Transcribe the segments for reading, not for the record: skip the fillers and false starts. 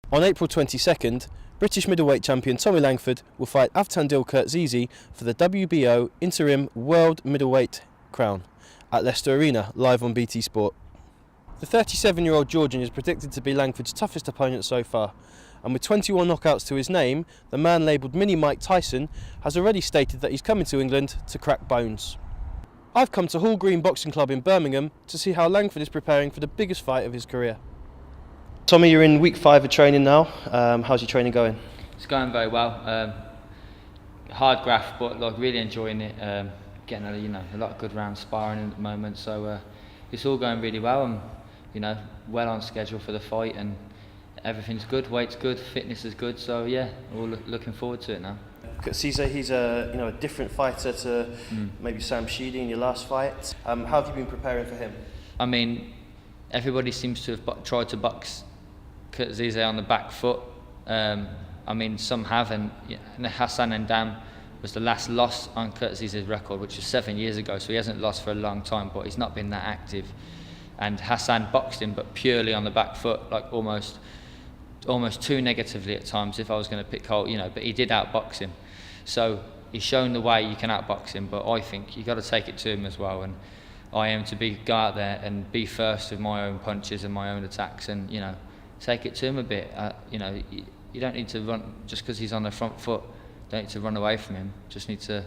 On April 22nd, British Middleweight Champion Tommy Langford will fight Avtandil Khurtsidze for the WBO Interim World Middleweight crown at Leicester Arena, live on BT Sport. The 37-year-old Georgian is predicted to be Langford's toughest opponent so far, and with 21 knockouts to his name, the man labelled Mini Mike Tyson has already stated that he's coming to England to crack bones. I've come to Hall Green Boxing Club in Birmingham to see how Langford is preparing for the biggest fight of his career. Tommy, you're in week 5 of training now. How's your training going? It's going very well. Hard graft, but really enjoying it. Getting a lot of good rounds sparring at the moment, so it's all going really well. I'm well on schedule for the fight, and everything's good. Weight's good, fitness is good. So yeah, all looking forward to it now. Khurtsidze, he's a different fighter to maybe Sam Sheedy in your last fight. How have you been preparing for him? I mean, everybody seems to have tried to box Khurtsidze on the back foot. Some have, and Hassan Ndam was the last loss on Khurtsidze's record, which was 7 years ago, so he hasn't lost for a long time, but he's not been that active. And Hassan boxed him, but purely on the back foot, like almost too negatively at times, if I was going to pick hold, but he did outbox him. So he's shown the way you can outbox him, but I think you've got to take it to him as well, and I am to go out there and be first with my own punches and my own attacks, and take it to him a bit. You don't need to run just because he's on the front foot. Don't need to run away from him. Just need to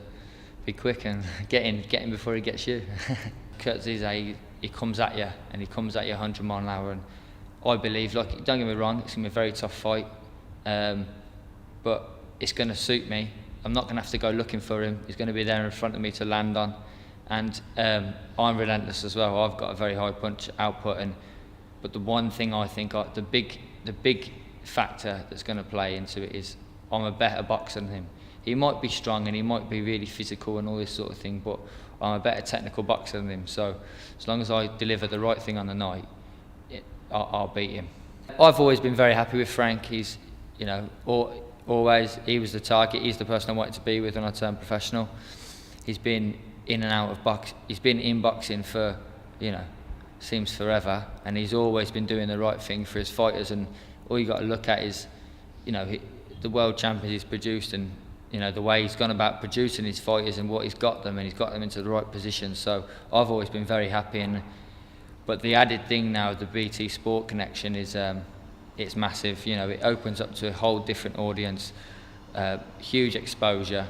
be quick and get him before he gets you. Khurtsidze, he comes at you, and he comes at you 100 mile an hour. And I believe, don't get me wrong, it's gonna be a very tough fight, but it's gonna suit me. I'm not gonna have to go looking for him. He's gonna be there in front of me to land on, and I'm relentless as well. I've got a very high punch output, but the one thing I think the big factor that's going to play into it is I'm a better boxer than him. He might be strong and he might be really physical and all this sort of thing, but I'm a better technical boxer than him. So as long as I deliver the right thing on the night, I'll beat him. I've always been very happy with Frank. He's, always, he was the target. He's the person I wanted to be with when I turned professional. He's been in and out of box. He's been in boxing for, seems forever, and he's always been doing the right thing for his fighters. And all you got to look at is, the world champions he's produced, and the way he's gone about producing his fighters and what he's got them, and he's got them into the right position. So I've always been very happy. But the added thing now, the BT Sport connection is, it's massive. It opens up to a whole different audience, huge exposure.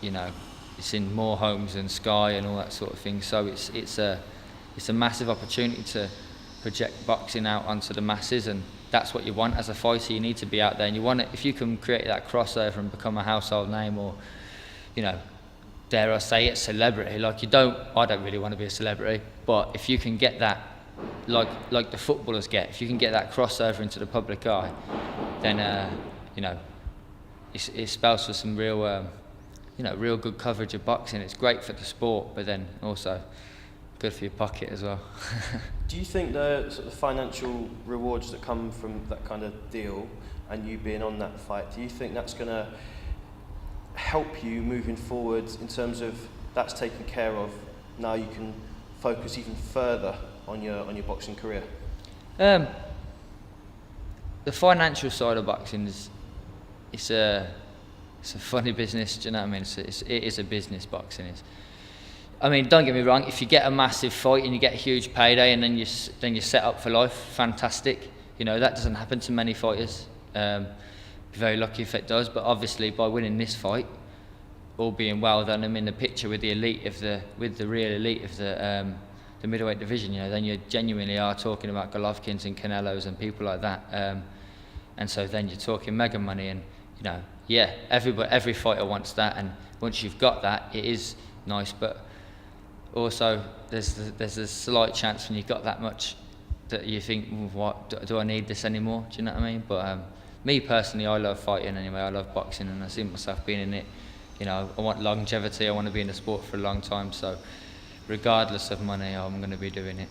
It's in more homes than Sky and all that sort of thing. So it's a massive opportunity to project boxing out onto the masses, and that's what you want as a fighter. You need to be out there, and you want it. If you can create that crossover and become a household name, or dare I say it, celebrity. I don't really want to be a celebrity, but if you can get that, like the footballers get, if you can get that crossover into the public eye, then it spells for some real real good coverage of boxing. It's great for the sport, but then also good for your pocket as well. Do you think the sort of financial rewards that come from that kind of deal, and you being on that fight, do you think that's going to help you moving forward in terms of that's taken care of, now you can focus even further on your boxing career? The financial side of boxing it's a funny business. Do you know what I mean? It is a business, boxing is. Don't get me wrong, if you get a massive fight and you get a huge payday and then you're set up for life, fantastic. That doesn't happen to many fighters. Be very lucky if it does, but obviously by winning this fight, all being well, then I'm in the picture with the real elite of the middleweight division. Then you genuinely are talking about Golovkins and Canelos and people like that. And so then you're talking mega money, and every fighter wants that, and once you've got that, it is nice, but also there's a slight chance when you've got that much that you think, what do I need this anymore? Do you know what I mean? But me personally, I love fighting anyway. I love boxing, and I see myself being in it. I want longevity. I want to be in the sport for a long time. So regardless of money, I'm going to be doing it.